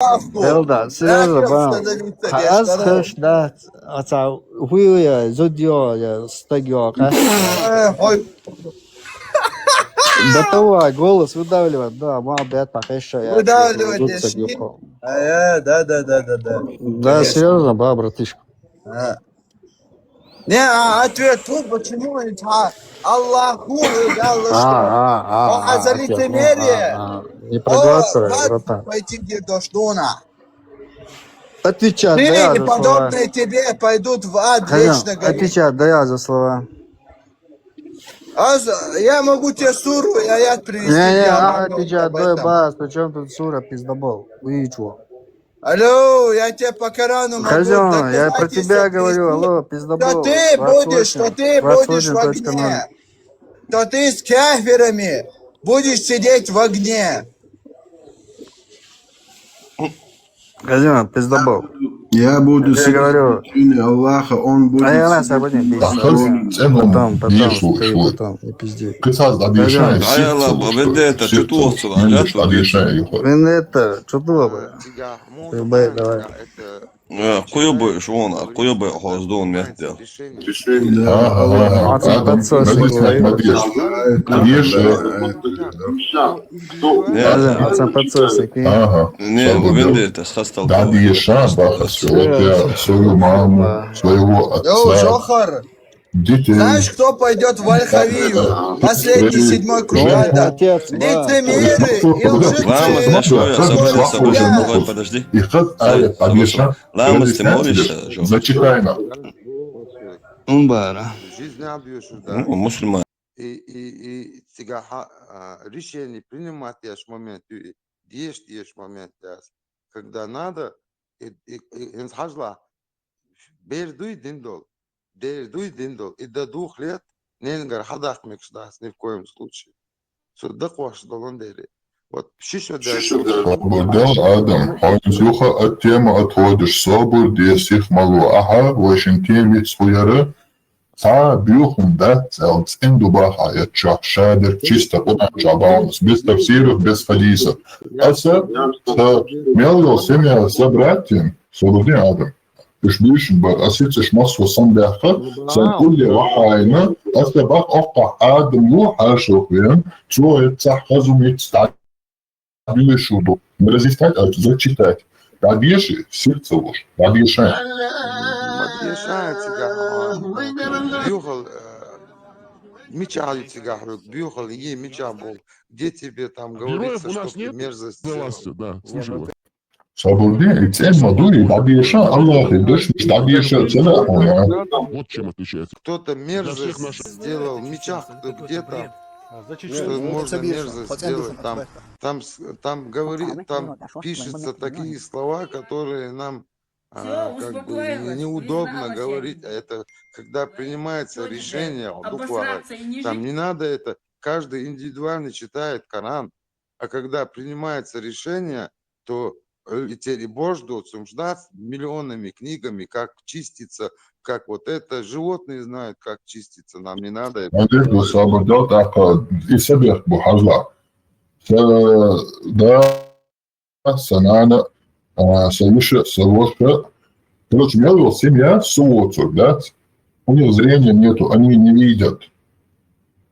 Elda, seriously, bro. Az kış da ata huya zodio ya стагио, до того голос выдавливает, да, молодец, так еще я Выдавливать дешни? Да. Да, серьезно, да, братишка. Не, ответ тут, почему не так? Аллаху за Отец, лицемерие. не проглатывай, братан. Пойти где дошлуна. Отвечай, Ты да я и за слова. подобные тебе пойдут в ад вечно гореть. Отвечай, да я за слова. Я могу тебе суру и аят привести. Не, отвечай, да бас, причем тут сура пиздобол. Вы чего? Алло, я тебе по Корану могу Хозяин, я про тебя говорю, алло, пиздобол. Что ты будешь в огне. Что ты с кафирами будешь сидеть в огне. Хозяин, пиздобол. Я буду Я говорю. Аллаха, он будет... А я нас обойдем, потом, не пизди. Vendetta, чутуоцу, Vendetta, чудово. Давай. Куёбы, швона, куёбы хоздон вместе. Не, Vendetta, хастал. Да, Диеша, Баха, свою маму, своего отца. Жохар, Детей. знаешь, кто пойдет в Аль-Хавию? Последний 7-й круг ада. Лицемеры и лжецы. Давай, подожди. Ламас, ты молишься? Зачитайно. Умбара. Мусульман. И сега решение принимать есть момент, есть момент, когда надо, и инсхажла, бердуй диндол, и до 2 лет ненгар хадах мекшдас, ни в коем случае. Судак ваш долондери. Вот шишо Адам, Ханзюха от темы отходишь, собор, десих малу, ага, Вашингтон ведь свояры, та бюхум, да, целц индубаха, я чах, шадер, чисто, чабаунс, без тавсиров, без хадисов. Аса, мелгал семья собратьям, свободный Адам. Ишбишн бар, асицеш массу сандяха, санкулли вахайна, аса бах офта Адам, ну, ашохвен, чует цахазумит стать. Шуду. Разъяснять, зачитать. Подъеши, сердце ложь. Подъешай. подъезжает тебя, бюхал, мечали тебя, бюхал, ей меча был. Где тебе там говорится, что ты мерзость сделал? Свободнее, и цель мадури, подъеша, Аллах, и дышишь, подъеша, целая. Вот чем отличается. Кто-то мерзость сделал, мечах где-то. Что можно мерзость сделать, там говорит, там пишется такие слова, которые нам как бы неудобно говорить, а это когда принимается решение, там не надо это, каждый индивидуально читает Коран, а когда принимается решение, то теперь Божду ждать миллионами книгами, как чиститься, как вот это, животные знают, как чиститься, нам не надо это. Надежду освободят, и себе бухазла. Да, санана, совыше, совошка. Короче, мелвил семья суоцу, да? У них зрения нету, они не видят.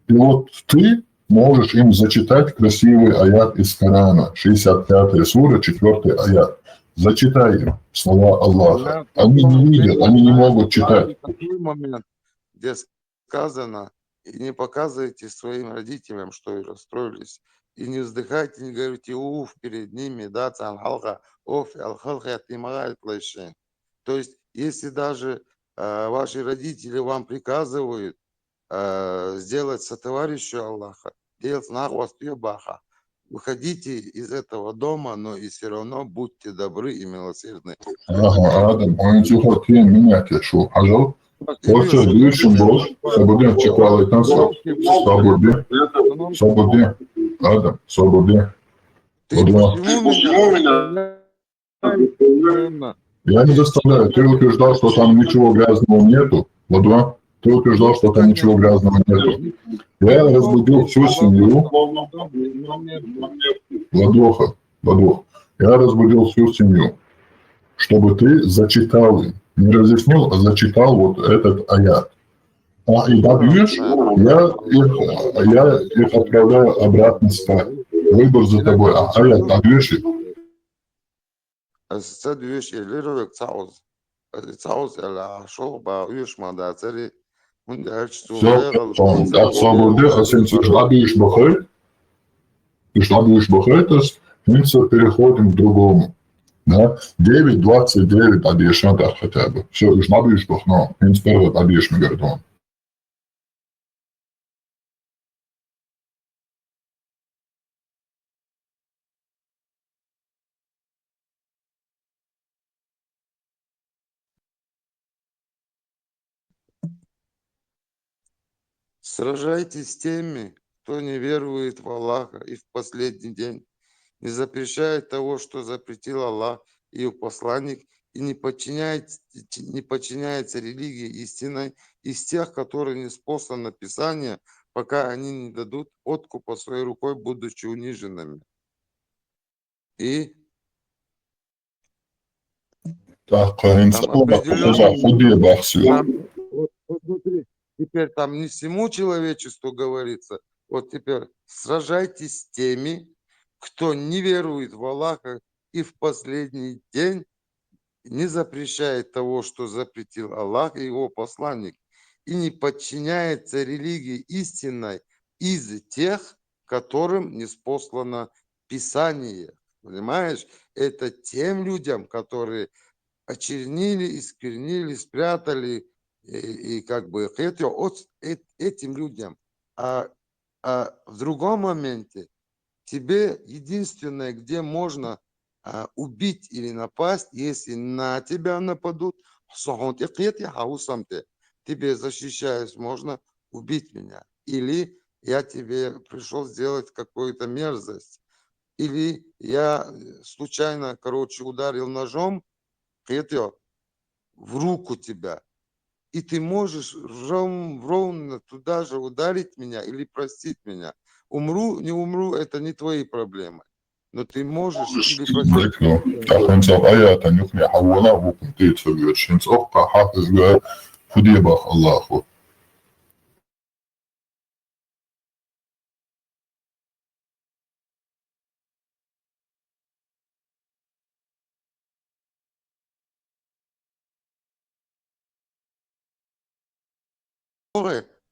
И вот ты можешь им зачитать красивый аят из Корана, 65-я сура, 4-й аят. Зачитай им слова Аллаха. Они не видят, они не могут читать. Такой момент, где сказано, и не показывайте своим родителям, что и расстроились, и не вздыхайте, не говорите уф перед ними, да, цанхалха, оф, алхалха, тимагает плащен. То есть, если даже ваши родители вам приказывают сделать сотоварищу Аллаха, делать нахваст баха, выходите из этого дома, но и все равно будьте добры и милосердны. Ага, Адам, он тихо, ты меня тешу, хажал? Просто дышим, Бог, свободен, чекал и танцевал. Свободен, Адам, свободен. Я не заставляю, ты утверждал, что там ничего грязного нету, Ладва? Ты утверждал, что там ничего грязного нету. Я разбудил всю семью. Ладоха. Я разбудил всю семью, чтобы ты зачитал им. Не разъяснил, а зачитал вот этот аят. И добьешь, я их отправляю обратно спать. Выбор за тобой. Аят добьешь их. Садуешь элерок цауз. Цауз эла шоба уешма да цари. Все, от свободы, а сенсор добьешь бахай. И что будешь бахать, переходим к другому. Да? 9:29 добьешь надо хотя бы. Все, уж добьешь бахно. Первый добьешь мегардон. Сражайтесь с теми, кто не верует в Аллаха и в последний день, не запрещает того, что запретил Аллах и его посланник, и не подчиняется религии истинной из тех, которые ниспослано Писание, пока они не дадут откупа своей рукой, будучи униженными. И Так, вот смотри, теперь там не всему человечеству говорится, вот теперь сражайтесь с теми, кто не верует в Аллаха и в последний день не запрещает того, что запретил Аллах и его посланник, и не подчиняется религии истинной из тех, которым ниспослано Писание. Понимаешь? Это тем людям, которые очернили, исквернили, спрятали, и как бы этим людям. А в другом моменте тебе единственное, где можно убить или напасть, если на тебя нападут, тебе защищаюсь, можно убить меня. Или я тебе пришел сделать какую-то мерзость. Или я случайно, ударил ножом, в руку тебя. И ты можешь ровно туда же ударить меня или простить меня. Умру, не умру, это не твои проблемы. Но ты можешь или простить меня.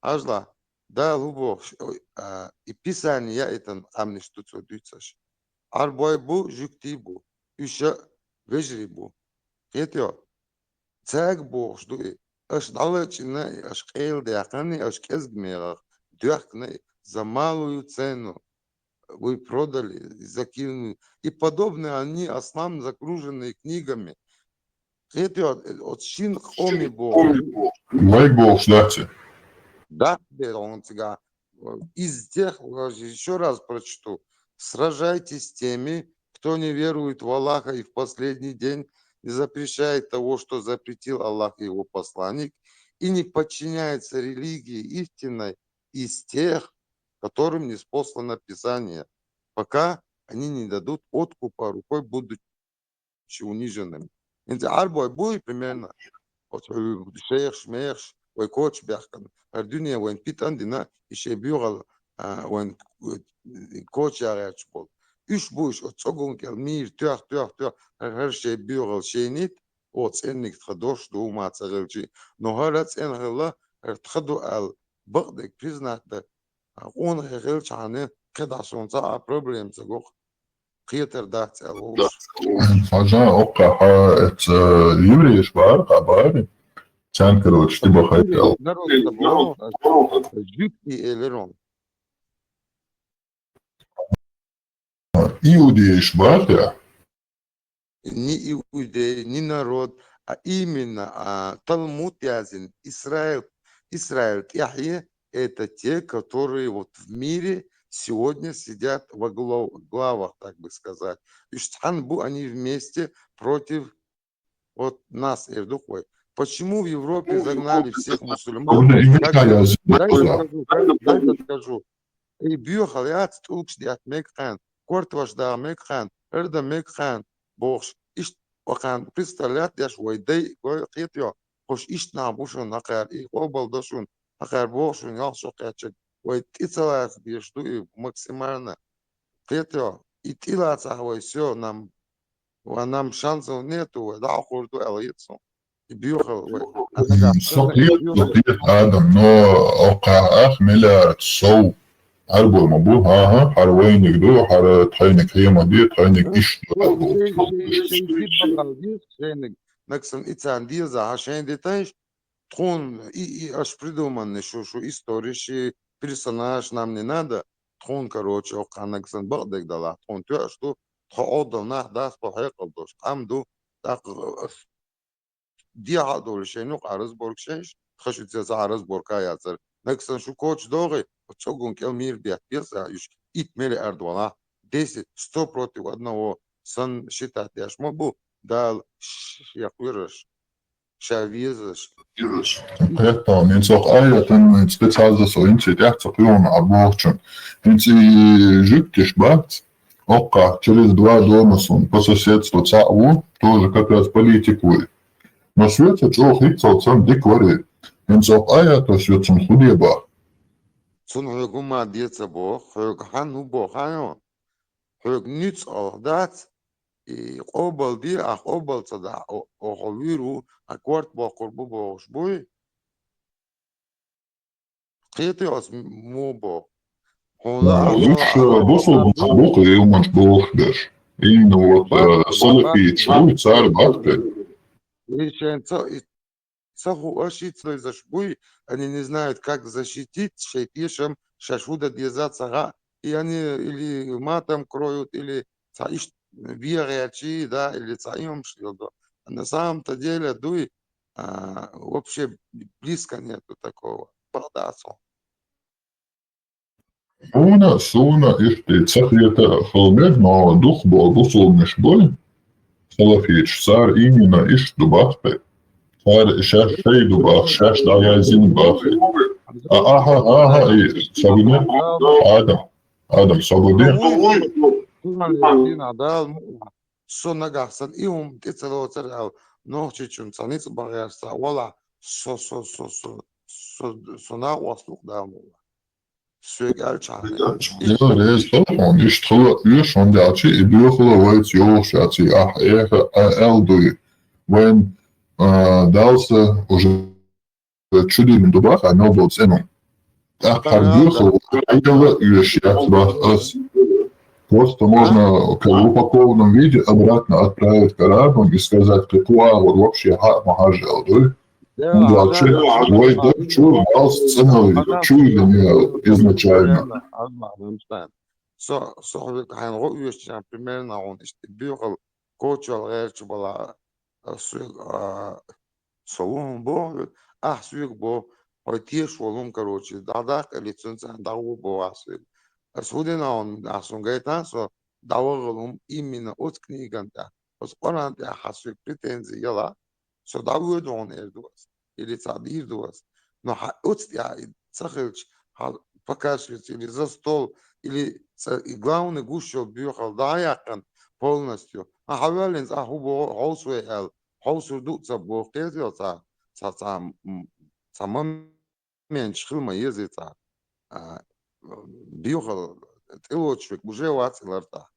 Ажла, да, лубо, и Писание это амни штуцо дүйцаш. Арбой бу, жюкти бу, еще вежри бу. Кетё, цег бу, что аж далечина, аж кейл дяхани, аж кезгмерах, дяхни за малую цену вы продали, закинули. И подобные они основном загруженные книгами. Кетё, от шин хоми бу. Лайк бог, ждайте. Да, он тебя из тех, еще раз прочту, сражайтесь с теми, кто не верует в Аллаха и в последний день, не запрещает того, что запретил Аллах и его посланник, и не подчиняется религии истинной из тех, которым ниспослано Писание, пока они не дадут откупа рукой, будучи униженными. Арбой будет примерно шейх, шмейш, ой, коч бяхкан. Ардуния, вен питан дина, еще бюрал, вен коч ярячбол. Иш буш, от согункел мир, тях, herşey bürel şeynit, от ценник тхадош до ума царелчи. Но гарац эн гела, тхаду ал, багдек признакта, он гелч ане, кедасон за проблем загох. Киетер дат алош. Фажа окка, это евреиш бар, хабари. Чан, короче, ты бы хотел. Иудеиш бар, да? Не иудеи, не народ, а именно Талмуд Язин, Израиль, Яхье, это те, которые вот в мире сегодня сидят во главах, так бы сказать. И Штанбу они вместе против вот нас, Эрдухой. Почему в Европе загнали всех мусульман? Дай скажу. И бюхал, я стукшди от Мекхан, кортваш да Мекхан, Эрда мекхан бохш иш وكان представлять яш войдей гойкетё хош иш на бушун акар и обалдошун акар бошун ялшо качет ой тицалас бишду и максимально кетё и тилаца ой всё нам шансов нету да хурду элитсо и бьёхал ой анага صحيح صحيح آدم نو أوقع مليار صو حربو مبو ها حروينك دو حر تخينك هي مدي تخينك إيش شيء بقى دي شيء نكسن إتسان دي за عشان دي تاش تكون и аж придуманный что истории персонаж нам не надо тхон короче оканаксан багдек дала тхон то что тходо на да спохекл дош амду так دي هادول شنو قارز بوركشش خشت زي عرز بوركا ياسر نكسن شو كوتش دوغي وتشوغون كلمير بيت بيسا يش إت ميري أردوانا 10 против одного сан считать яш мобу дал яквирш шавизш Это не цох это специально со инци тяхца пион аборчен. Инци жуткиш бац. Ока через 2 дома сон по соседству ЦАУ тоже как раз политикует. Но света чох хитцал сам диквари. Инцох то свет худеба. Sun huguma dietsa bo hug hanu bo hayo hug nütz al dat и قبل دي قبل صدا او خلويرو اكورت با قربو باش بوي قيتي اس مو با Лучше бусул буху и умаш бухдаш. Именно вот салафит шруй царь бахты. Саху ошиться зашбуй, они не знают, как защитить шейтишем шашуда дезацага, и они или матом кроют, или цаиш биарячи, да, или цаим шлюдо. А на самом-то деле дуй вообще близко нету такого. Бардасу. Суна ихти цахьета халмер, но дух был бусул меш бой. Салафит царь именно иш дубахты. Царь шаш шей дубах, шаш да я зин бахты. Ага, и сабуне Адам сабуне. Сона гарсан иум тецело церал нохчичун цаниц багарса вала сона wasluk даму. Söger çağrı. Ja, det är så. Ich tror schon der Archie, ich büchle weiß jo, Schatzi, eldu. When дался уже чудим дубах, а не был цену. Так, бюхл, это вещь, я вас просто можно в упакованном виде обратно отправить корабль и сказать, какой вот вообще махажел, да? Дальше, твой док чур дал цену, чур изначально. صحبك هنغو يشتغل примерно он بيغل كوتشال غير شبلا سوون بو سويك بو ويتيش ولوم короче дадак лицензия дау бо асуик асудена он асунгайта со даугалум именно от книганда os оранта хасуик претензии яла so дау дон эрдуас или цадирдуас но от я цахилч показывается или за стол или главный гуще бьёхал даякан полностью хавален хубо хаусвел хаусурду цабо кезёца самом меньшхилма езица бьёхал тылочек уже вацларта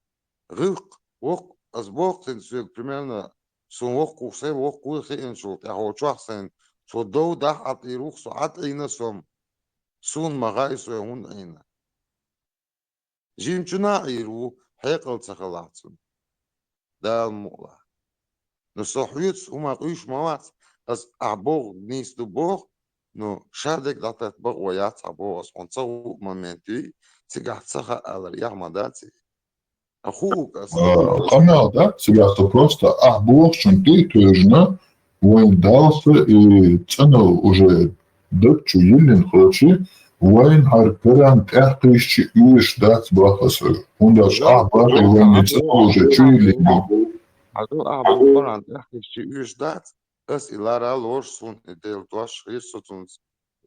рылк ок азбок сенсук примерно сумок кусе ок кусе иншут я хочахсен so do da at iruch so at ina som sun magay so hun ina jimchuna iru heqal tsakhalatsun da mola no sohyuts uma qish mawat as abog nis du bog no shadek datat bog wayat abog as on so momenti tsigat sakha al yahmadati ахук as Канал, да? Сега то просто бог чун ты тожна وين دالسة تنو уже докчу елен хочи وين هاركران تحقيش يوش دات باخسر ونداش باخي وين يتسو уже чуйлен Also abon tachtisch üs dat es ilara los sun del tosh risotun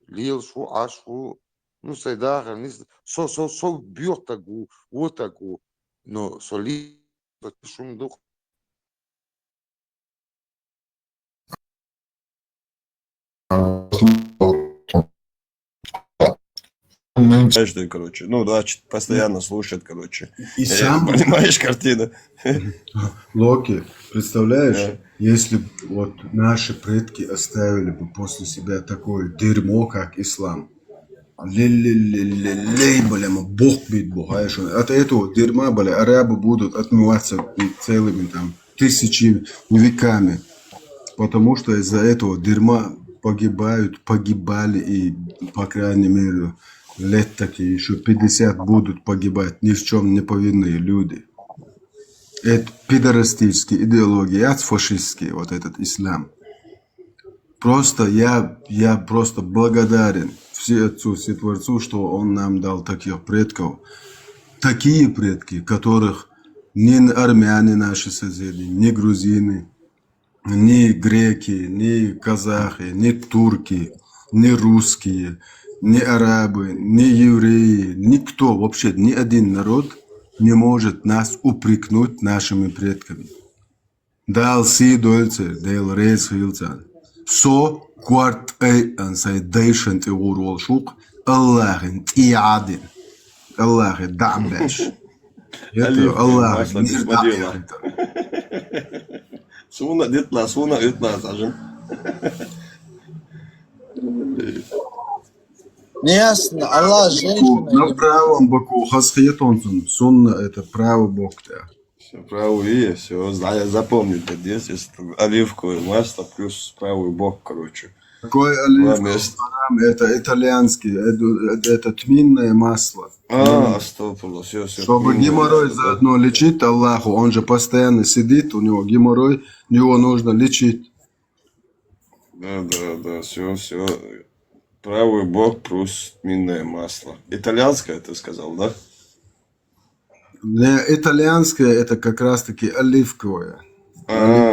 lil shu ashu nu se dagen nis so biotagu wotagu no soli шум дух. Знаешь, ты, короче, ну да, постоянно слушает, короче. И сам Понимаешь картину? Локи, представляешь, Да. если б вот наши предки оставили бы после себя такое дерьмо, как ислам. Лей, бля, Бог бит Бог, а что? От этого дерьма, бля, арабы будут отмываться целыми там тысячи веками. Потому что из-за этого дерьма погибали и, по крайней мере, лет такие еще 50 будут погибать ни в чем не повинные люди. Это пидорастические идеологии, фашистские, вот этот ислам. Просто я просто благодарен Всеотцу, Всетворцу, что он нам дал таких предков. Такие предки, которых ни армяне наши соседи, ни грузины, ни греки, ни казахи, ни турки, ни русские, ни арабы, ни евреи, никто, вообще ни один народ не может нас упрекнуть нашими предками. Дал си дольце, дел рейс хилцан. Со кварт эй ансай дейшен те урол шук, Аллахин тиадин. Аллахин дамбеш. Это Аллахин не дамбеш. Суна детла, суна ütla, сажен. Неясно, Аллах, женщина. На правом боку хасхетонсун, сунна это правый бок. Все, правую, все, запомни это детство, оливковое масло плюс правый бок, короче. Какой оливковый? Это итальянский, это тминное масло. Стопало, все. Чтобы геморрой заодно лечить Аллаху, он же постоянно сидит, у него геморрой, его нужно лечить. Да, все. Правый бок плюс тминное масло. Итальянское ты сказал, да? Итальянское это как раз таки оливковое.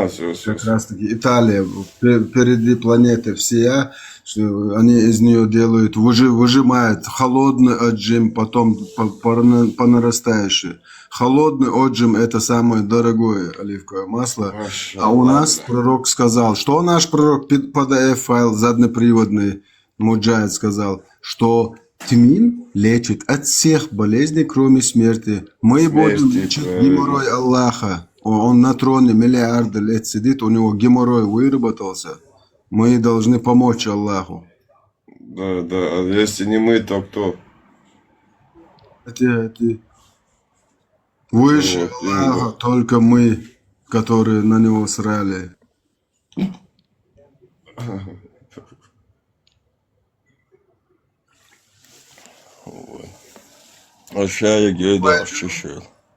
Все. Как раз таки Италия впереди планеты всея, что они из нее делают, выжимают холодный отжим, потом по нарастающей. Холодный отжим это самое дорогое оливковое масло. А у нас пророк сказал, что наш пророк PDF-файл заднеприводный Муджахид сказал, что тмин лечит от всех болезней, кроме смерти. Мы будем лечить геморрой Аллаха. Он на троне миллиарды лет сидит, у него геморрой выработался. Мы должны помочь Аллаху. Да, а если не мы, то кто? Эти. Выше Аллаха только мы, которые на него срали.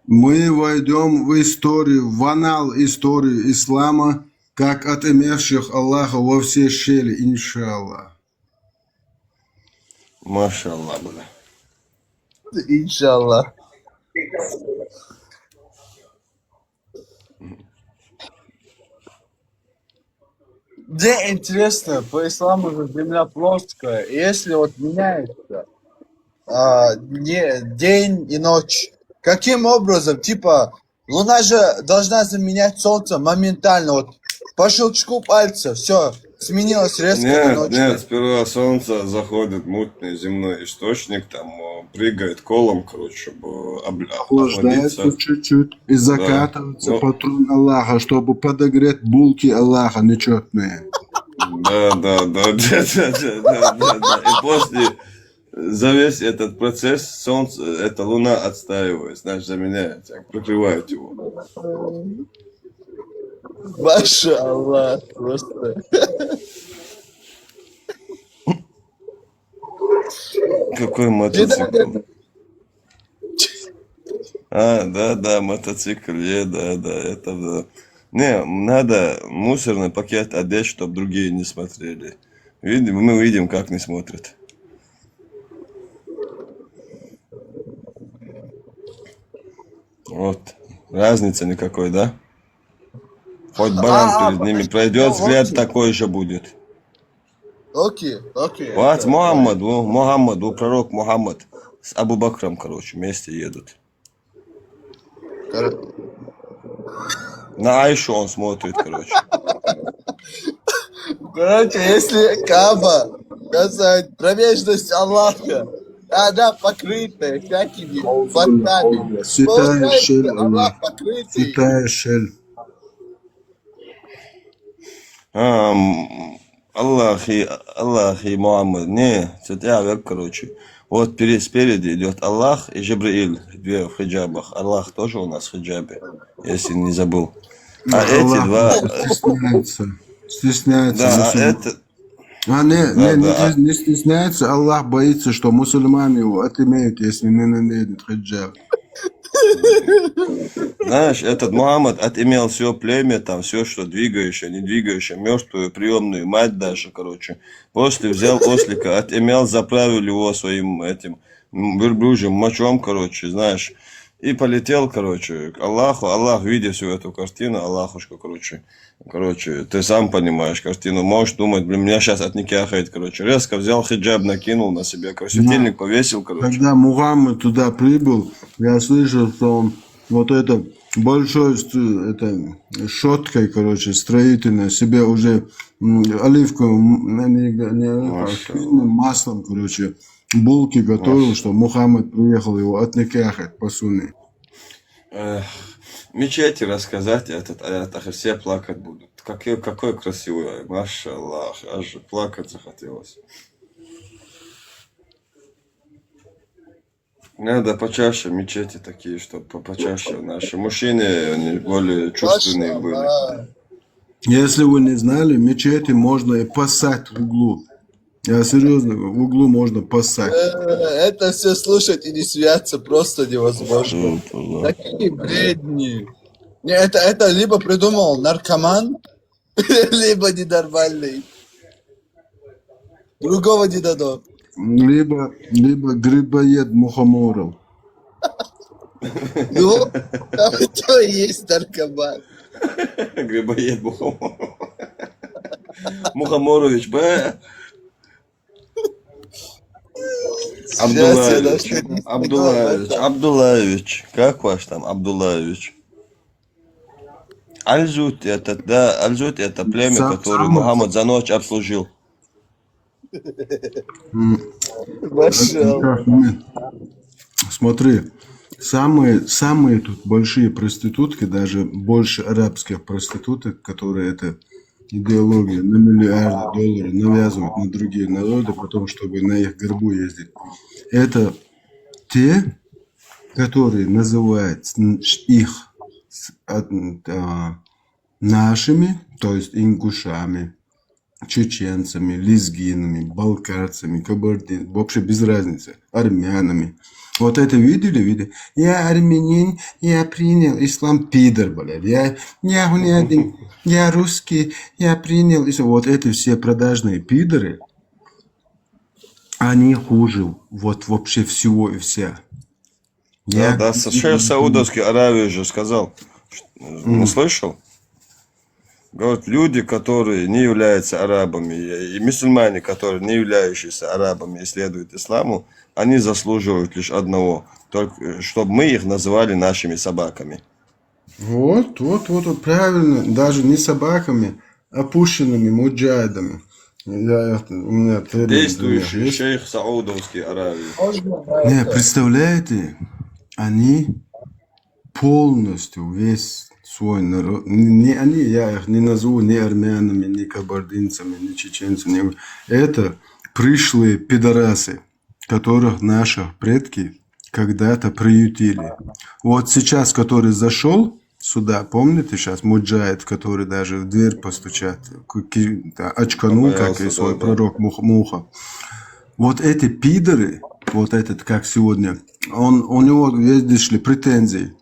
Мы войдем в историю, в анал истории ислама, как отымевших Аллаха во все щели, иншаллах. Машаллах, бля. Иншаллах. Где интересно, по исламу же земля плоская, и если вот меняется день и ночь, каким образом, типа, Луна же должна заменять Солнце моментально, вот по щелчку пальца, все, сменилось резко на ночь. Нет, сперва Солнце заходит мутный земной источник, там прыгает колом, короче, чтобы охладиться. Чуть-чуть и закатывается по трон Аллаха, чтобы подогреть булки Аллаха нечетные. Да. И после, за весь этот процесс Солнце, эта Луна отстаивает, значит, заменяет, прикрывает его. Маша Аллах, просто. Какой мотоцикл? Да, мотоцикл, да, это да. Не, надо мусорный пакет одеть, чтобы другие не смотрели. Мы видим, как не смотрят. Вот. Разницы никакой, да? Хоть баран перед ними пройдет, взгляд такой же будет. Окей. Вот Мухаммад, пророк Мухаммад с Абу Бакром, короче, вместе едут. На Айшу он смотрит, короче. Короче, если Каба касает промежность Аллаха, она покрытая всякими фактами. Святая шель, Получается, Аллах покрытый. святая шель. Аллах и Мухаммад. Не, цветя век, короче. Вот спереди идет Аллах и Джабраиль, две в хиджабах. Аллах тоже у нас в хиджабе, если не забыл. А эти два... Стесняется. Да, это... Не стесняется, Аллах боится, что мусульмане его отымеют, если не наденет хиджаб. Знаешь, этот Мухаммад отымел все племя, там все, что двигающее, не двигающее, мертвую, приемную, мать даже, короче. После взял ослика, отымел, заправил его своим этим верблюжьим мочом, короче, знаешь. И полетел, короче, к Аллаху. Аллах, видя всю эту картину, Аллахушка, короче, ты сам понимаешь картину. Можешь думать, блин, меня сейчас отникяхает, короче. Резко взял хиджаб, накинул на себя, светильник повесил, короче. Когда Мухаммад туда прибыл, я слышал, что он вот это большой щеткой, короче, строительной, себе уже оливковым маслом, короче, булки готовил, что Мухаммад приехал его отникяхать по сунне. Мечети рассказать этот аят, все плакать будут. Какой красивый, машаллах, аж плакать захотелось. Надо почаще мечети такие, чтобы почаще наши мужчины, они более чувственные были. Если вы не знали, мечети можно и пасать в углу. Я серьезно, в углу можно пасать. Это все слушать и не смеяться просто невозможно. Такие бредни. Не, это либо придумал наркоман, либо ненормальный. Другого не дадут. Либо грибоед Мухоморов. Ну, то и есть наркоман. Грибоед Мухоморов. Мухоморович, б. Абдулаевич, как ваш там Абдулаевич? Аль-Зут это племя, которое Мухаммад за ночь обслужил. Смотри, самые тут большие проститутки, даже больше арабских проституток, которые это идеология на миллиарды долларов навязывают на другие народы, потом, чтобы на их горбу ездить. Это те, которые называют их нашими, то есть ингушами, чеченцами, лезгинами, балкарцами, кабардинцами, вообще без разницы, армянами. Вот это видели? Я армянин, я принял ислам, пидор, блядь. Я русский, я принял ислам. Вот эти все продажные пидоры, они хуже вот вообще всего и вся. Да, шейх Саудовской Аравии же сказал. Не слышал? Говорят, люди, которые не являются арабами, и мусульмане, которые не являющиеся арабами и следуют исламу, они заслуживают лишь одного, только чтобы мы их называли нашими собаками. Вот, правильно, даже не собаками, а опущенными муджахидами. У меня действующий шейх Саудовской Аравии. Не, представляете, они полностью весь свой народ, я их не назову ни армянами, ни кабардинцами, ни чеченцами, это пришлые пидорасы, которых наши предки когда-то приютили. Вот сейчас, который зашел сюда, помните сейчас, муджахид, который даже в дверь постучат, очканул, как и свой пророк Муха. Вот эти пидоры, вот этот, как сегодня, у него, видишь ли, претензии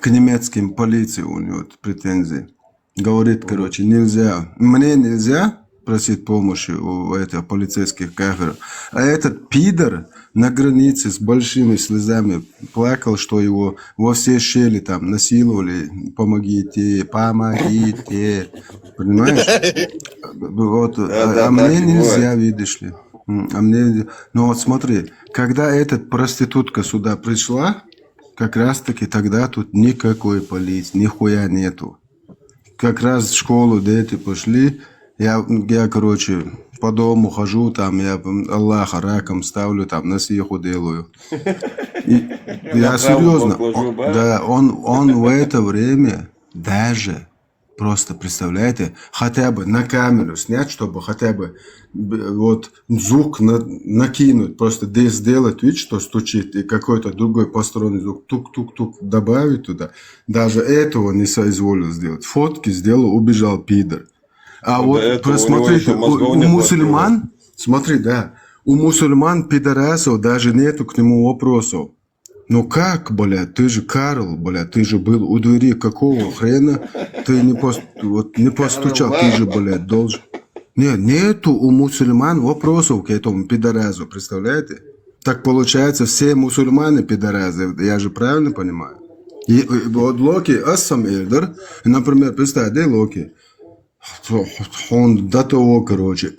к немецким полиции, у него претензии. Говорит, короче, мне нельзя просить помощи у этих полицейских каферов. А этот пидор на границе с большими слезами плакал, что его во все щели там насиловали. Помогите. Понимаешь? Вот, мне нельзя, видишь ли. Ну вот смотри, когда эта проститутка сюда пришла, как раз таки тогда тут никакой полиции, нихуя нету. Как раз в школу дети пошли, я, короче, по дому хожу, там, я Аллаха раком ставлю, там, насиху делаю. И я серьезно, он в это время даже, просто представляете, хотя бы на камеру снять, чтобы хотя бы вот звук накинуть, просто сделать вид, что стучит, и какой-то другой посторонний звук, тук-тук-тук, добавить туда. Даже этого не соизволил сделать. Фотки сделал, убежал пидор. А Но вот посмотрите, у мусульман, смотри, да, у мусульман пидорасов даже нету к нему вопросов. Ну как, блядь, ты же Карл, блядь, ты же был у двери, какого хрена ты не постучал, ты же, блядь, должен. Нет, нету у мусульман вопросов к этому пидорасу, представляете? Так получается, все мусульмане пидорасы, я же правильно понимаю? И вот Локи Ассам Эльдер, например, представь, да, Локи, он до того, короче,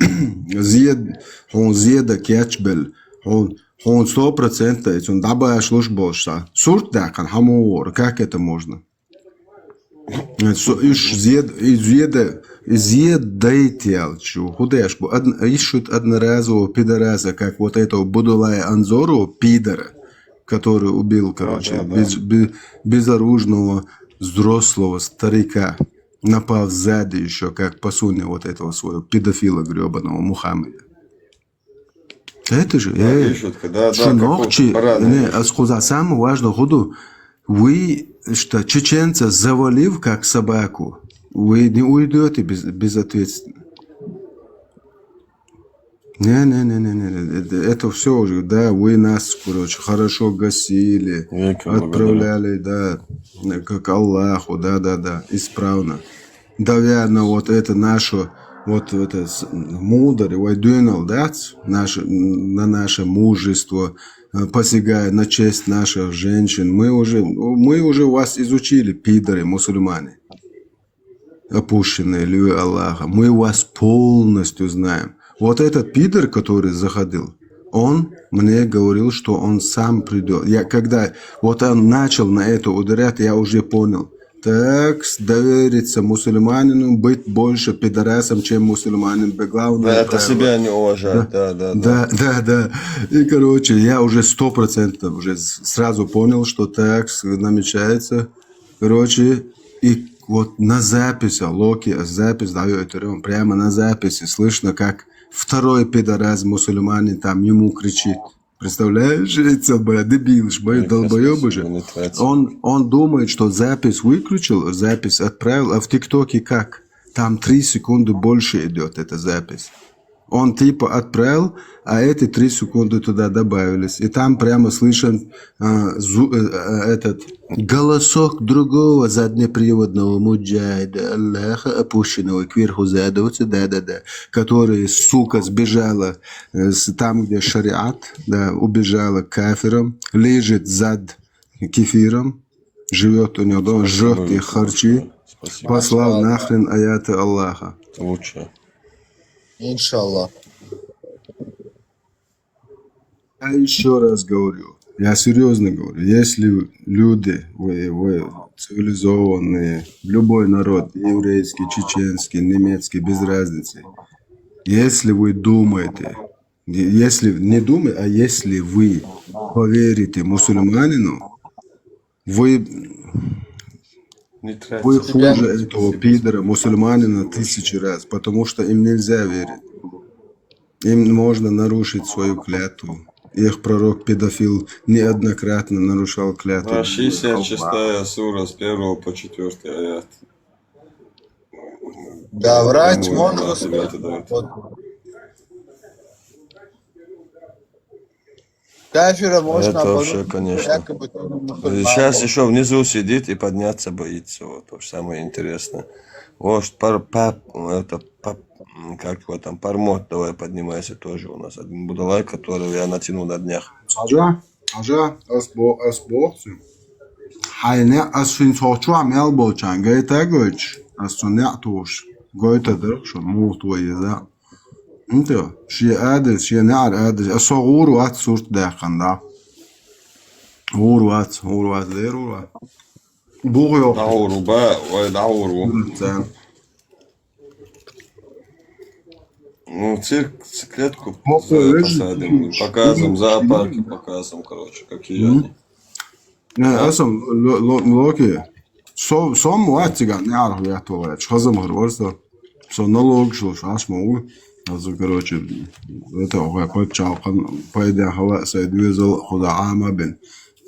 он зеда кетчбель, он 100%, он дабая службоша. Сурт да, кан хамуор, как это можно? Зедайтел, худеш, ищут одноразового пидораса, как вот этого Будулая Анзору, пидора, который убил, короче, безоружного взрослого старика, напал сзади еще, как посуне вот этого своего педофила гребаного Мухаммеда. Это же, самое важное, вы, что чеченца завалив как собаку, вы не уйдете безответственно. Не, это все уже, да, вы нас, короче, хорошо гасили, отправляли, да, как Аллаху, да, исправно. Давя на вот это наше, вот это мудрый, войдунал, да, на наше мужество, посягая на честь наших женщин. Мы уже вас изучили, пидоры, мусульмане, опущенные, люби Аллаха. Мы вас полностью знаем. Вот этот пидор, который заходил, он мне говорил, что он сам придет. Когда вот он начал на это ударять, я уже понял. Так, довериться мусульманину, быть больше пидорасом, чем мусульманин. Главное, это себя не уважать, да. И, короче, я уже 100% уже сразу понял, что так намечается. Короче, и вот на записи, Локи, запись дает, прямо на записи слышно, как второй пидорас мусульманин там ему кричит. Представляешь, это дебил, долбоебы же. Он думает, что запись выключил, запись отправил, а в ТикТоке как? Там 3 секунды больше идет эта запись. Он типа отправил, а эти 3 секунды туда добавились. И там прямо слышен этот голосок другого заднеприводного муджайда Аллаха, опущенного кверху задовца, да, который, сука, сбежала там, где шариат, да, убежала к кафирам, лежит зад кефиром, живет у него дома, жрет их харчи, послал нахрен аяты Аллаха. Лучше. Иншаллах. Я еще раз говорю, я серьезно говорю, если люди, вы цивилизованные, любой народ, еврейский, чеченский, немецкий, без разницы, если вы думаете, если не думаете, а если вы поверите мусульманину, вы хуже этого пидора, мусульманина 1000 раз, потому что им нельзя верить. Им можно нарушить свою клятву. Их пророк педофил неоднократно нарушал клятву. 66-я сура с 1 по 4 аят. Да, врать можно. Кафира можно, это вообще, конечно. Сейчас еще внизу сидит и подняться боится. Вот то же самое интересное. Вот как его там, Пармот, давай поднимайся, тоже у нас один будалай, которого я натянул на днях. Ажа, асбохцу. Хайне асфинцочу амел болчан, гайта гоч, асцунятуш, гайта дыркшу, мулту еза. انت شي قادر شي نعر قادر صغور وقت صورت داخن دا Урват, дер урват. Бугу Дауру, ой, дауру. yok. Ну, клетку Попа, посадим, показываем, зоопарки показываем, короче, какие они. أصلا لوكي صوم وقت قاعد نعرف يحتوى خزم هرورسا صونا لوك شو اسمه also короче это какой чалкан пойдя хала сайдвезал خدا عامة بين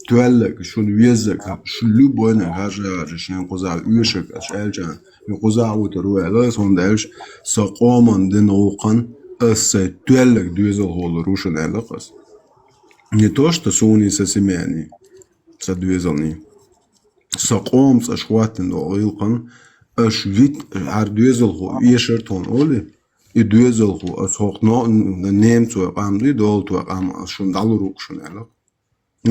تولك شو الويزك شو لبونا هاجا شن قزع يوشك اشالجا قزع وتروي لا صون داش سقومن دنوقن اس تولك دوزل هول روشن القص не то что суни со семьями سدويزلني سقوم سشواتن وعيلقن أشويت عردويزل هو يشرتون أولي يدويزل هو أسوقنا نيم توقام دي دول توقام شون دالو روكشون ألا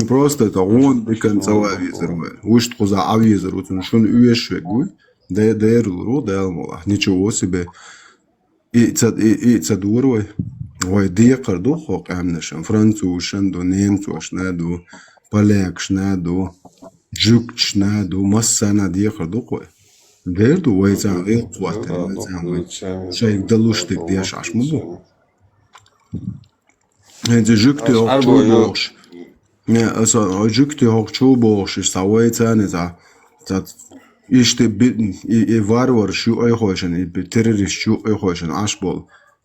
просто это он бекан цававизер уж тхоза авизер вот шон уешвегу деру делмола ничего себе и цадурой ой дикар духо камнешен французшен до немцошна до полякшна до жукчна до массана дикар духо дерду вайцан вайцан шайк далуштик диаш ашму эти жукты охчубош не аса жукты охчубош савайцан за işte варвар şu ay hoşan terörist şu ay hoşan aşbol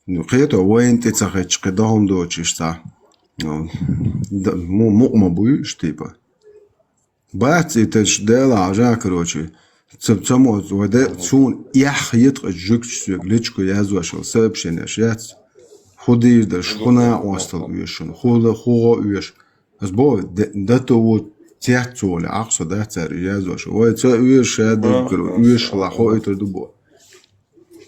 Qeto وين تتسخج قدهم دوتشتا مو بوي штипа بات تش دلا عجا كروچي تسمو ودا سون يح يتق جوكش ليچكو يازوش سبشن اشيات خودي ده شخنا وصل ويشن خو ويش اس بو دتو تياتول اقصى ده تر يازوش ويت ويش هذا ويش لا خو يتدبو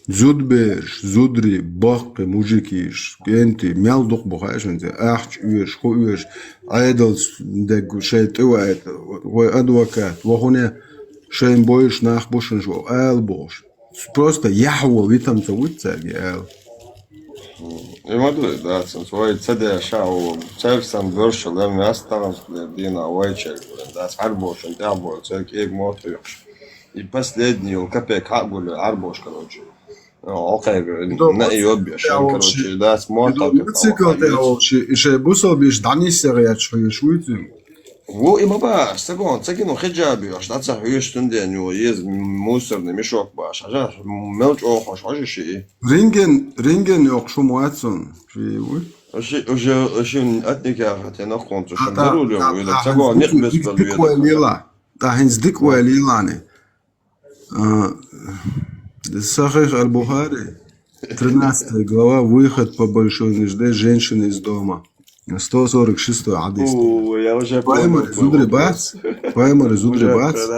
زودبيش زودري باق موجيكيش انتي مالدوق بخاش انت احج ويش خو ويش ايدلز دك شيت وات وادوكات وهنا شين بويش ناخ بوشن شو ال بوش просто يحوى ويتم توتساجي ال Имаду, да, свой цеде шау, церксан вършил, еми аз ставам дина уайчек, да, с арбошен, тябо, церк ек мотош. И последний, капек хагулю, арбош, короче. Окей, не и объяшен, короче, да, с моток. Цикл теочи, и ще бусал биш данисерия, что я шуйцу. Во има баш, сегон, цегино хиджаби, аш таца хуйштунден, ю ез мусорный мешок баш, ажа мелч охош, ажиши. Ринген yok şu muatson. Уже отниках, я на концу, что дарулем, или цегон, нет без лила. Да, хинз диква лилани. Сахих аль-Бухари, 13 глава, выход по большой нужде женщины из дома. 146 адис. Я уже Паймар зудри бац.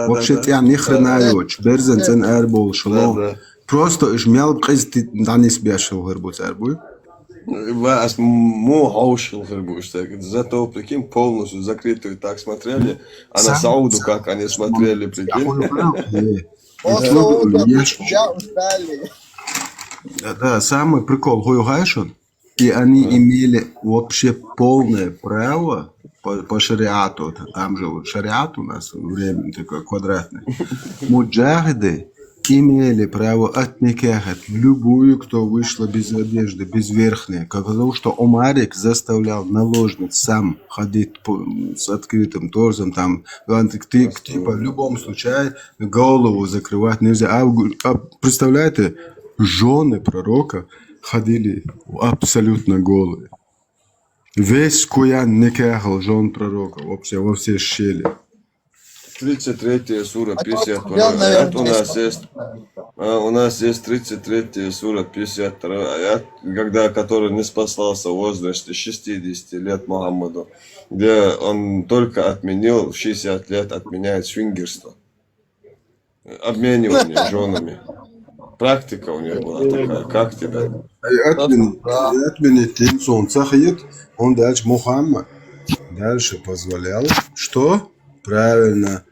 Вообще тебя ни хрена yoch. Берзен цен эрбол шло. Просто иш мял бқиз данис бяшил гербуц эрбуй. Вас му хаушил гербуц. Зато, прикинь, полностью закрытую так смотрели, а на Сауду как они смотрели, прикинь. Да, самый прикол, Хуйгайшон, и они имели вообще полное право по шариату, там же вот шариат у нас время такое квадратное, муджахиды имели право отникахать любую, кто вышла без одежды, без верхней, потому что Омарик заставлял наложниц сам ходить с открытым торсом, там, типа, в любом случае голову закрывать нельзя. А представляете, жены пророка ходили абсолютно голые. Весь Куян никахал жен пророка, вообще во все щели. 33 сура, 52 аят у нас есть 33 сура, 52 аят, который не спасался в возрасте 60 лет Мухаммаду, где он только отменил, в 60 лет отменяет свингерство, обменивание женами. Практика у него была такая, как тебе? Отменить тенцон цахает, он дальше Мухаммад дальше позволял, что? Правильно,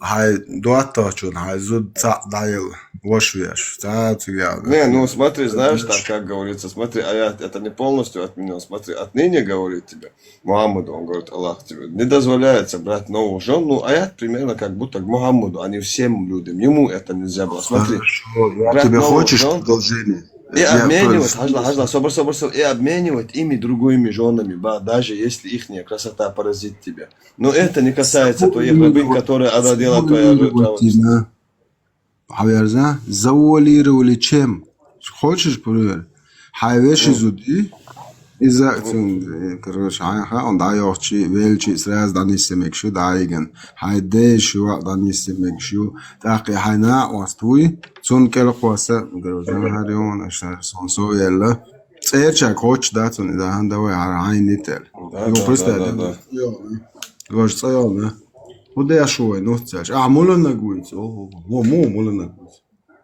Хай дуаттачун, хай зуд ца дайл вошвеш. Ца цугял. Не, ну смотри, знаешь, так как говорится, смотри, аят это не полностью отменил, смотри, отныне говорит тебе, Мухаммаду, он говорит, Аллах тебе, не дозволяется брать новую жену, ну аят примерно как будто к Мухаммаду, а не всем людям, ему это нельзя было, смотри. Хорошо, тебе хочешь продолжение? И обменивать, хажла, собор, и обменивать ими другими женами, даже если ихняя красота поразит тебя. Но это не касается твоих рабынь, которые одолела твоя рабыня. Хаверза, завуалировали чем? Хочешь, проверь? Хайвеши зуди, из-за, короче, он даёрчи, велчи, сраз даниссемекшу, дайген, хайдешу, даниссемекшу, так и хайна, оствуй, цун келхуаса, короче, харион, сон соелла, церчак, хоч, да, цун, да, хандавай, хайнител. Да. Говоришь, цаёл, да? Куда я шуй, ну, цач. А, мулана гуйц, мулана гуйц.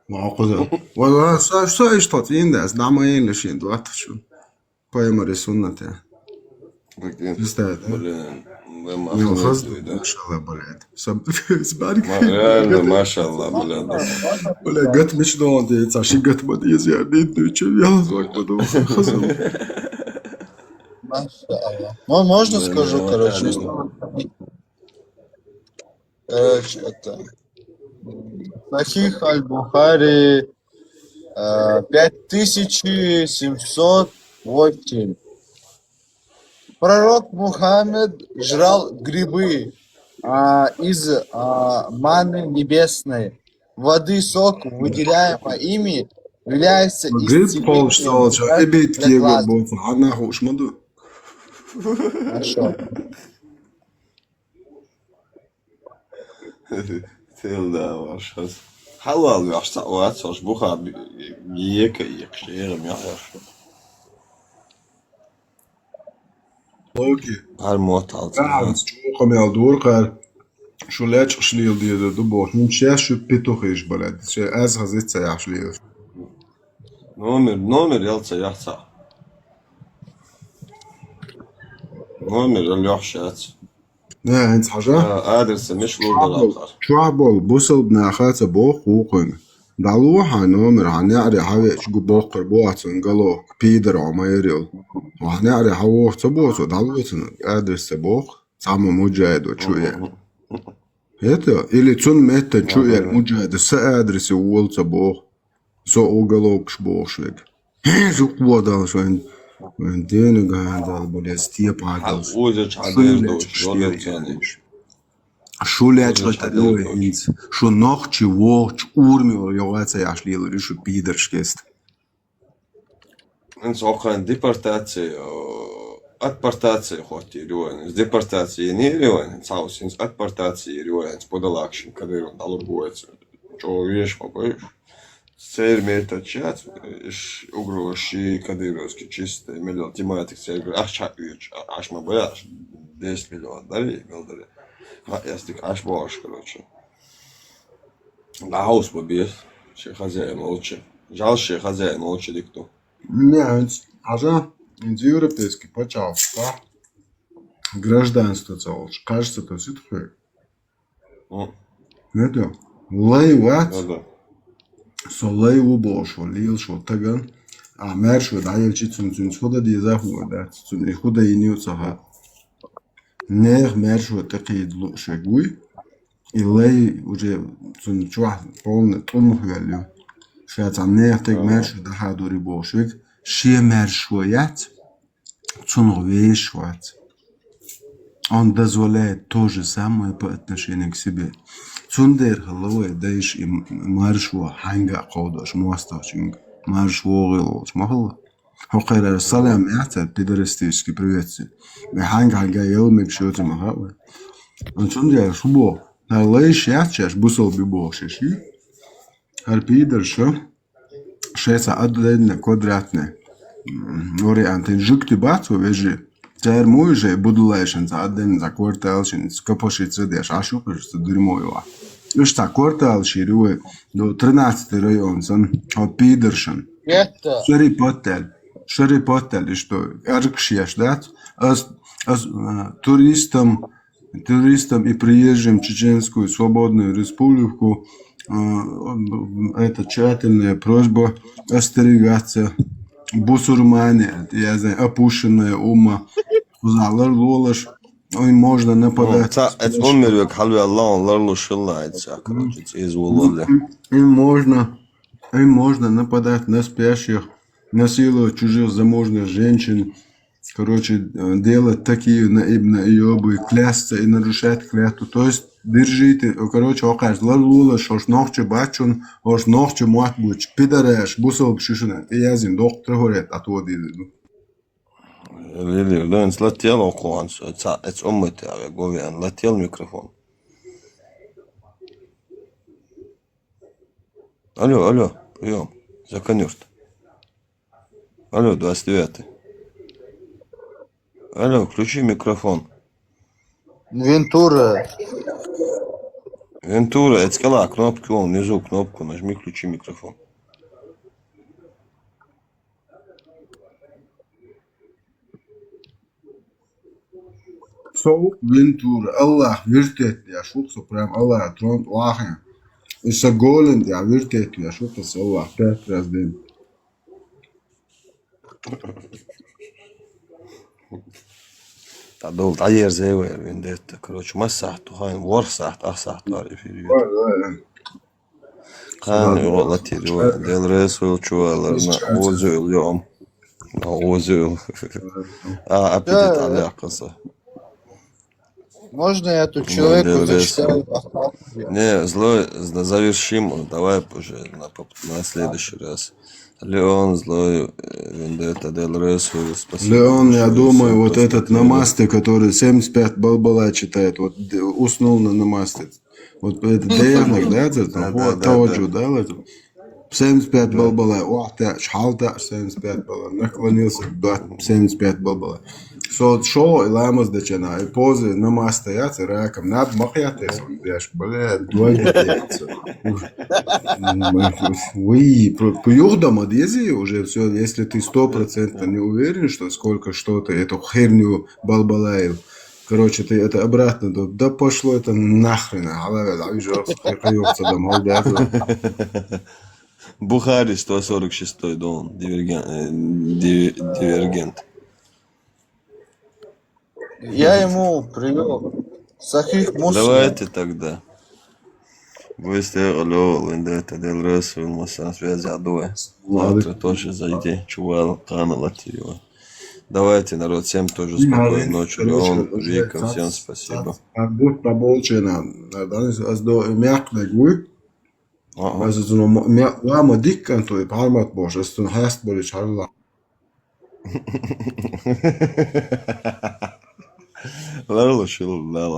Махуза. Вот, что что-то, индас, дама лишин, два тачу. Поэма рисуннате. Блин, Ну, машалла, блядь. реально, машалла, блин. Бля, гад мечтал, да, цаши гад мадиз, я не иду, чем я звук буду. Можно скажу, короче? Короче, это... Сахих аль-Бухари 5708. Пророк Мухаммед жрал грибы из маны небесной. Воды сок, выделяемый ими, является Гриб полчаса, что эбит его будет, а нахуй шмаду. Хорошо. Tilda var šas. Halal varsa o atsoš buhā jēka iekšēram jāvar. Loki. Ar motāls. Kāds čūkam jau durkar, šo lēč šlīl diedu dubo. Viņš šo pituhiš balēd. Še ez hazitsa jā šlīl. Номер jelca jācā. Номер jāšāc. Не, انت حاجة؟ Adrese مش لوردر. شعبول بوصل بناخات بوخ وقن. دالوها نومر هنعري حوي شو بوقر بواتن قالو بيدر عميريل. وهنعري حووه تبوتو دالوتن أدرس بوخ تعمل مجاهد وشوية. هيدا اللي تون ميتا شوية المجاهد سأدرس وول تبوخ. سو قالوكش بوخ شويك. شو قوة شوين. День гандал, блядь, степа гал. Узеч одежду, жонецани. Шулеч гаталой инц. Шо нохчи вохч урмил йогаца яшлил, лишу пидершкест. Ens okan deportācija, atportācija hoti ir joens. Deportācija ir joens, sausins atportācija ir joens podalākšana, kad ir un alurgojas. Čo viešma pajuš. Цермер тачат, угроши кадыровский чистый миллион тематик цермер, аш мы бояш 10 миллионов, дари, голдари. Я стик аш бош, короче. Гаус побес, ще хозяин лучше. Жал ще хозяин лучше дикту. Не, ажа, европейский почался. Гражданство целочь. Кажется, то все такое. Это, лайват. Да. Солей убош, лил шо таган, а мер шо даел чицун схода дизаху да, цун худа иниуцаха. Нех мер шо такид шагуй, и лей уже цун чуах полный тумх галю. Шаца нех так мер шо даха дори бошик, ши мер шо ят, цун веш шват. Он дозволяет то же самое по отношению к себе. Цундер халуэ дэйш и маршва ханга қодаш муасташинг маршва гилош махалла. Хокера салам яхта пидорестический приветствие. Ханга елмек шоты махавэ. Он цундер шубо. Лэйш яхчаш бусол бибошиши. Пидорша шеца аддедне квадратне. Варианты жукти бату вежи. Цер мужа будулайшен за один за кварталшин скопошиться деш ашукаш за дурмоева. Уж та квартал шируе до 13 район сан опидершен. Это Шери потел что аркшияш дат аз туристам туристам и приезжим в Чеченскую Свободную Республику это тщательная просьба остерегаться. Бусурмане, я знаю, опущенная ума, залар лолаш, ой, можно нападать. Это умер, халви Аллах, он ларлу шиллается, короче, из улоли. Им можно нападать на спящих, насиловать чужих замужних женщин, короче, делать такие наибны, клясться и нарушать клятву. То есть держите, короче, оказывается, ларлула, что ночью бачун, ош ночью мать буч, пидораш, бусал бшишина, и я зин, доктор говорит, а то диду. Лили, лен слетел окон, это умыты, а я говорю, летел микрофон. Алло, прием, законюрт. Алло, 29-й. Алло, включи микрофон. Вентура. Вентура, это сказала, кнопки вон, внизу кнопку, нажми, включи микрофон. Сол Вентура, Аллах, вертет, я шутка, прям Аллах, тронт лахен. И соголен, я вертет, я шутка, Аллах, 5 раз день. Дол таер зевер вендетта, короче, массахту, хайн ворсахт, ахсахт, арифири. Хан юролатир, дел ресвел чуаларна, озуил йом. Озуил. Аппетит аляхаса. Можно я тут человеку зачитаю? Не, злой, завершим, давай уже на следующий раз. Леон, злой, вендетта, дел ресвел, спасибо. Леон, я думаю, вот этот намасты, который 75 балбала читает, вот уснул на намасте. Вот это Деянок, да, это Тоджу, да, это 75 балбала, о, шалта 75 балбала, наклонился, 75 балбала. Шо и ламас дачана, и позы намаста, я раком, над махятес, бляш, бля, двойка. Вы по одезе уже все, если ты 100% не уверен, что сколько что-то, эту херню балбалаев, короче, ты это обратно, да пошло это нахрен, Бухари 146-й дом, дивергент. Я ему привел Сахих Муслим. Давайте тогда. Будете алло, вендетта, дел ресвел, на связи, адуэ. Завтра тоже зайди, чувал, канал атиева. Давайте, народ, всем тоже спокойной ночи. Леон, Вика, всем спасибо. Будь поболчена, мягко гуй. Also so lama dikkan to parmat bosh, es tun hast boli charla. Ларло шил, да,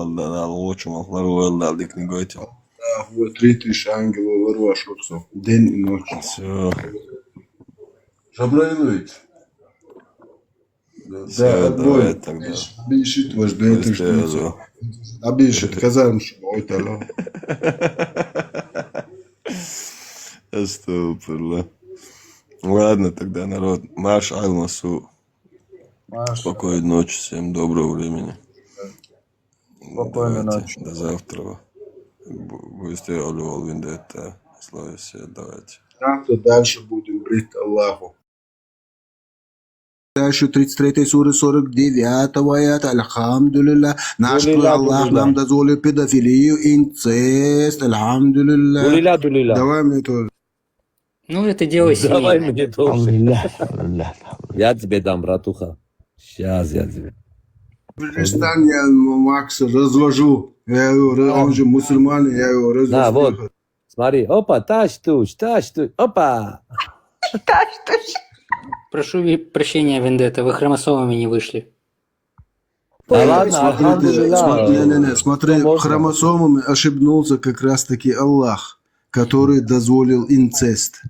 лучше ларло, да, дик не гойте. Да, вот 3000 ангелов ларва шутсу. День и ночь. Все. Шабрайлует. Да, давай тогда. Бишит ваш дайте что. А бишит казармш, ой тало. Астагфируллах. Ладно тогда, народ. Марш Алмасу. Спокойной ночи, всем доброго времени. Спокойной ночи. До завтра. Будете алло, вендетта. Слава все, давайте. Завтра дальше будем брить Аллаху. Дальше 33 суры 49 аят. Альхамдулилля. Наш Аллах нам дозволил педофилию, инцест. Альхамдулилля. Давай мне тоже. Ну, это дело Давай семейное. мне тоже. Я тебе дам, братуха. Сейчас я тебе. Перестань, я Макса разложу. Я его, он же мусульманин, я его разложу. На, вот. Смотри. Опа, таш-туш, опа. Прошу прощения, Вендетта, вы хромосомами не вышли. Да ладно, Смотри, хромосомами ошибнулся как раз-таки Аллах, который дозволил инцест.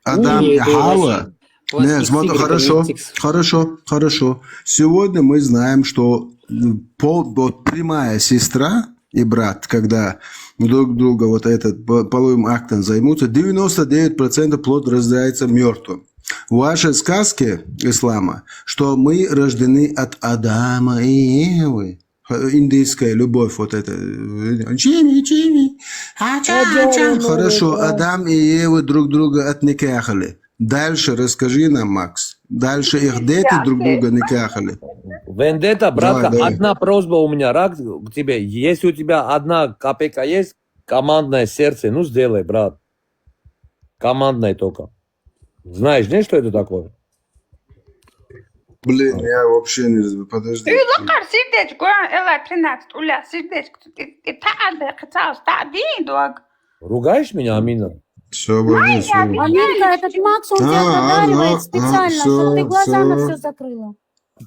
Адам и Хава. Нет, смотри, хорошо. Сегодня мы знаем, что прямая сестра и брат, когда друг друга вот этот половым актом займутся, 99% плод рождается мертвым. В вашей сказке ислама, что мы рождены от Адама и Евы. Индийская любовь, вот это. Джимми. Хорошо, Адам и Ева друг друга отникахали. Дальше расскажи нам, Макс. Дальше их дети друг друга никахали. Вендетта, братка, Давай. одна просьба у меня, Рак, к тебе. Если у тебя одна копейка есть, командное сердце, ну сделай, брат. Командное только. Знаешь, не, что это такое? Блин, я вообще не разбираю. Подожди. Юлакар сердечко, Элла 13, Уля, сердечко. Ругаешь меня, Амина? Все, блин, все. Аминка, этот Макс, он тебя задаривает специально, чтобы ты глаза на все закрыла.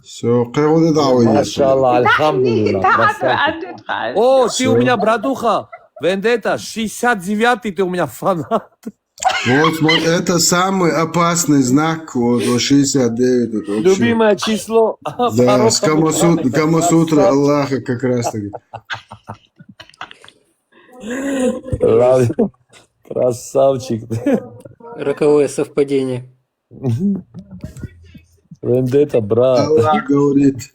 Все, как он это Машаллах, альхамдулилlah, красавчик. О, ты у меня, братуха, Вендетта, 69-й ты у меня фанат. Вот, смотри, это самый опасный знак, вот 69. Вот, вообще. Любимое число. Да, с Камасутра Аллаха как раз таки. Красавчик. Роковое совпадение. Вендетта, брат. Аллах говорит,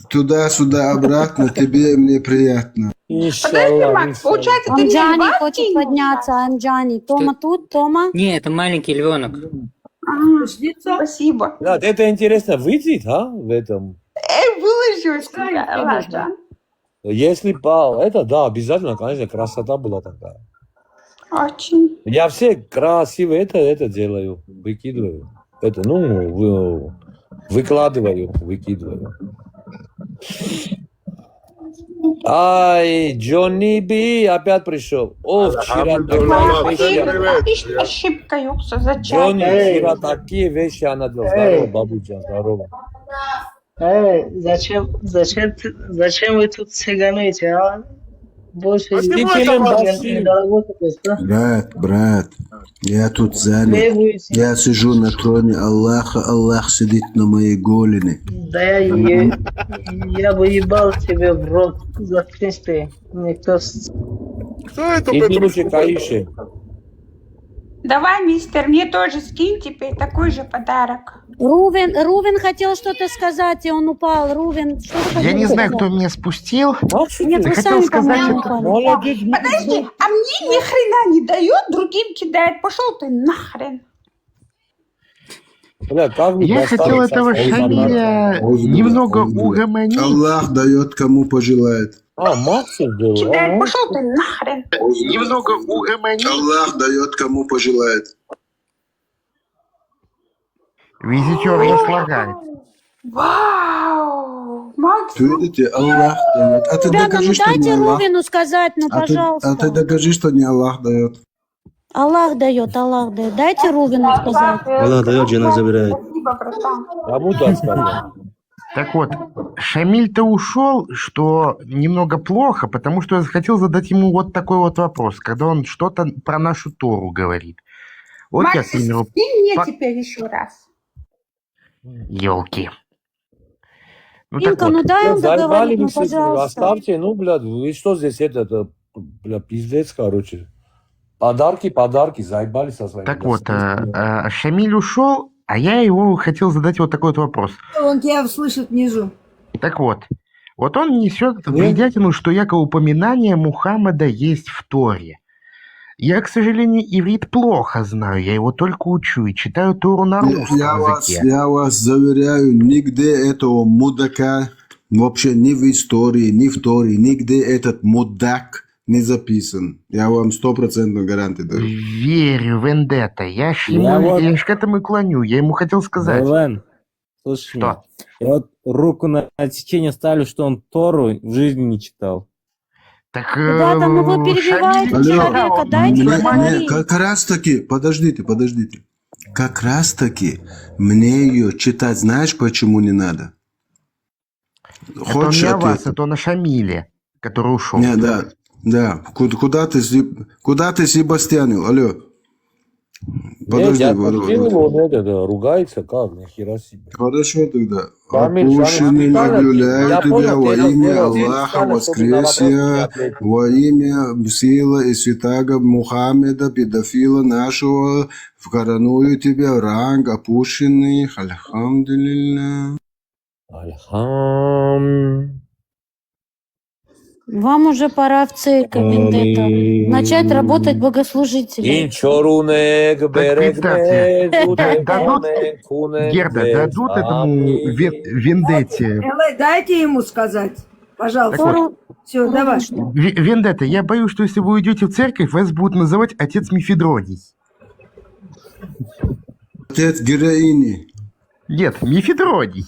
туда-сюда, обратно, тебе и мне приятно. Подожди, Иншаллах, Макс, получается, ты Амджани мне хочет кинул? подняться, Амджани. Тома тут, Тома? Не, это маленький львенок. Спасибо. Да, это интересно, выйдет, а, в этом? Выложилась тебя, ладно. Если пал, это да, обязательно, конечно, красота была такая. Очень. Я все красивые, это делаю, выкидываю. Это, ну, выкладываю, выкидываю. Ай, Джонни Би опять пришел. О, вчера такие Ошибка, Юкса, зачем? Джонни, вчера такие вещи она делала. Здорово, бабуджа, здорово. Зачем вы тут сиганите, а? Больше Брат, я тут занят. Я сижу на троне Аллаха, Аллах сидит на моей голени. Да я бы ебал тебе в рот. Заткнись ты. Никто... Иди лучше к Аише. Давай, мистер, мне тоже скинь теперь такой же подарок. Рувен хотел что-то сказать, и он упал. Рувен, что ты хотел Я не знаю, сказать? кто меня спустил. Нет, вы Хотел сами сказать, по-моему что- упали. Подожди, а мне ни хрена не дает, другим кидает. Пошел ты нахрен. Бля, как вы Я достали хотел сейчас этого свои Шамиля немного угомонить. Аллах дает, кому пожелает. А, Макс сделал. Кидает, пошел ты нахрен. Немного угомонить. Аллах дает, кому пожелает. Визитер не слагает. Вау, Макс. Видите, Аллах дает. А ты Ребята, докажи, ну что не дайте Аллах. Рувену сказать, ну А ты пожалуйста. докажи, что не Аллах дает. Аллах дает, Аллах дает. Дайте Рувену сказать. Аллах дает, жена забирает. Спасибо, братан. Кому так сказал? Так вот, Шамиль-то ушел, что немного плохо, потому что я хотел задать ему вот такой вот вопрос, когда он что-то про нашу Тору говорит. Вот я, к Макс, примеру, скинь мне теперь еще раз. елки. Ну Инка, так вот, ну дай он Заебали договорить, вы ну все, пожалуйста. оставьте, ну, блядь, вы что здесь это, бля, пиздец, короче. Подарки, заебали со своими. так вот, Шамиль ушел, а я его хотел задать вот такой вот вопрос. Он тебя слышит внизу. Так вот он несет бредятину, что якобы упоминание Мухаммада есть в Торе. Я, к сожалению, иврит плохо знаю, я его только учу и читаю Тору на русском языке. Я вас заверяю, нигде этого мудака, вообще ни в истории, ни в Торе, нигде этот мудак не записан. Я вам 100% гарантию даю. Верю, Вендетта, я ж к этому и клоню, я ему хотел сказать. Вен, слушай, Что? я вот руку на отсечение ставлю, что он Тору в жизни не читал. Так, Ребята, ну вы перебиваете Шамиль- человека, дайте договорить. Как раз таки, подождите. Как раз таки мне ее читать, знаешь, почему не надо? Это он не о вас, это он о Шамиле, который ушел. Не, да. Куда ты, Себастьянил? Алло. Подожди, Нет, вот. он это, ругается, как, нахера себе. Хорошо тогда. Шамиль, Опущенный Шамиль, объявляю я тебя понял, во ты имя сделал, ты Аллаха сказал, чтобы на вопрос не воскресия, ответил. во имя силы и святаго Мухаммеда, педофила нашего, вкороную тебя в ранг опущенный. Альхамдулилля. Альхам. Вам уже пора в церковь, Вендетта. Начать работать богослужителем. Инчорунег, представьте, берегнег, дадут, Герда, дадут этому Вендетте. Дайте ему сказать, пожалуйста. Так вот. Все, давай. Вендетта, я боюсь, что если вы уйдете в церковь, вас будут называть отец Мефедроний. Отец героини. Нет, Мефедроний.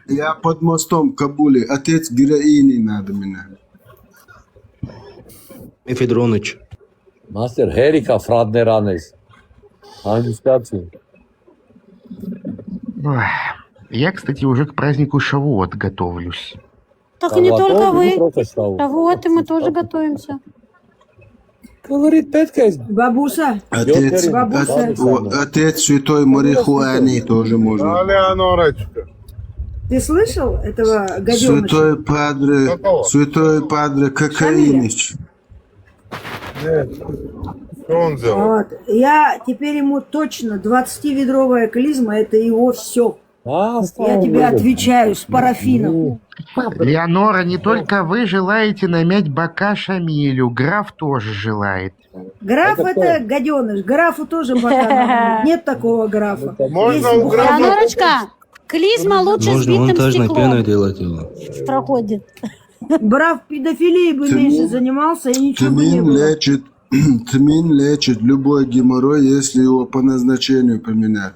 Я под мостом в Кабуле. Отец героини надо меня. Мефедроныч. Мастер Херика Фраднеранес. Ангустацию. Ой, я, кстати, уже к празднику Шавуот готовлюсь. Так и не только вы. А Вот и мы тоже готовимся. Говорит, Петка из... Бабуса. Отец, Бабуса. отец святой марихуаны тоже можно. Леонорочка. Ты слышал этого гаденыша? Святой падре Кокаинич. Нет. Что он сделал? Вот. Я теперь ему точно 20-ведровая клизма, это его все. Я тебе отвечаю, с парафином. Леонора, не только вы желаете намять бока Шамилю, граф тоже желает. Граф это гаденыш, графу тоже бока намыть. Нет такого графа. Можно Есть у графа... Леонорочка, клизма лучше с битым стеклом делать его. проходит. Брав педофилией бы меньше занимался, и ничего бы не было. Тмин лечит любой геморрой, если его по назначению поменять.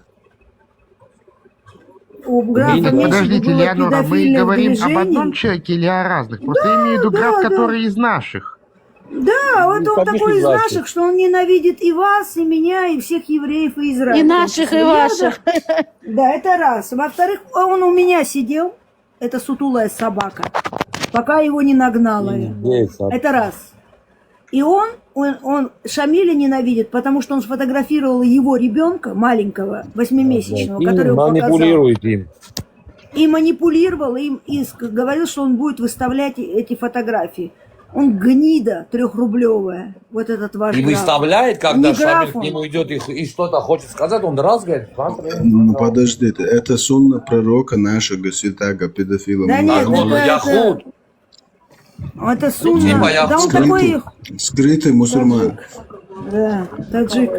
У графа меньше Подождите, было Леонора, мы педофильных говорим об движений. одном человеке или о разных? Просто я имею в виду граф, который из наших. Да, вот он такой из наших, что он ненавидит и вас, и меня, и всех евреев, и Израиля. И наших, и ваших. Да, это раз. Во-вторых, он у меня сидел, это сутулая собака, пока его не нагнала я. Это раз. И он Шамиля ненавидит, потому что он сфотографировал его ребенка, маленького, 8-месячного, который он манипулирует им. и манипулировал им, и говорил, что он будет выставлять эти фотографии. Он гнида 3-рублевая, вот этот ваш И граф. выставляет, когда Не Шамиль граф к он. нему идет и что-то хочет сказать, он раз говорит, Ну, подождите, это сунна пророка нашего святаго педофила. Да нет, это Типа сунна. я Да он такой, Скрытый мусульман. да, таджик.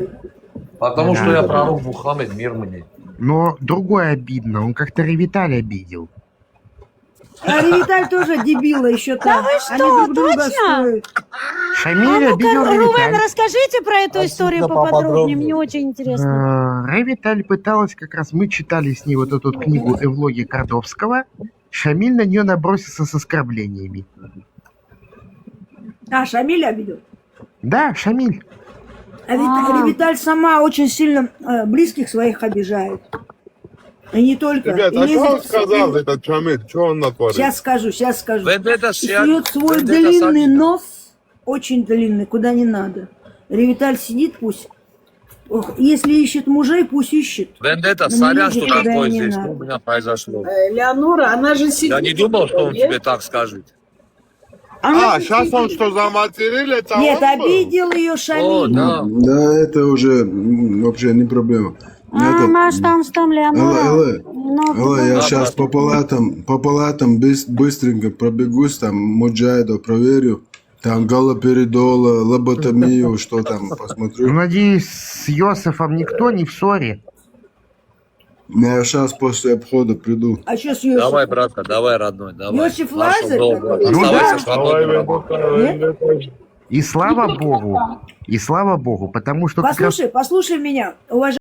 Потому что я пророк Мухаммед, мир мне. Но другое обидно, он как-то Ревиталь обидел. А Ревиталь тоже дебила еще Да там. вы Они что, друг друга точно? стоят. Шамиль обидел Рувен, Ревиталь. расскажите про эту историю поподробнее, мне очень интересно. Ревиталь пыталась как раз, мы читали с ней вот эту книгу «Эвлоги Кордовского», Шамиль на нее набросился с оскорблениями. А, Шамиль обидел. Да, Шамиль. А ведь Ревиталь сама очень сильно близких своих обижает. И не только. Ребят, И а что он лезет- сказал, этот Шамиль? Что он натворил? Сейчас скажу. Вендетта И сядет, сует свой Вендетта длинный садится. нос, очень длинный, куда не надо. Ревиталь сидит, пусть. Если ищет мужей, пусть ищет. Вендетта, Но не сорян, лезет, что куда такое не здесь, надо. что у меня произошло. Леонора, она же сидит. Я не думал, что он тебе так скажет. А, сейчас он что, заматерил? Это Нет, он был? обидел ее Шамиль. Да, это уже вообще не проблема. Это- Маш, там, Леонора. Алло, я сейчас по палатам быстренько пробегусь, там Муджайда проверю, там галоперидола, лоботомию, что там, посмотрю. Надеюсь, с Йосифом никто не в ссоре. Я сейчас после обхода приду. А что с Йосифом? Давай, братка, давай, родной, давай. Йосиф Нашу Лазарь? долгу. Ну Оставайся да. свободным. И слава богу, потому что как раз Послушай меня, уважаемый.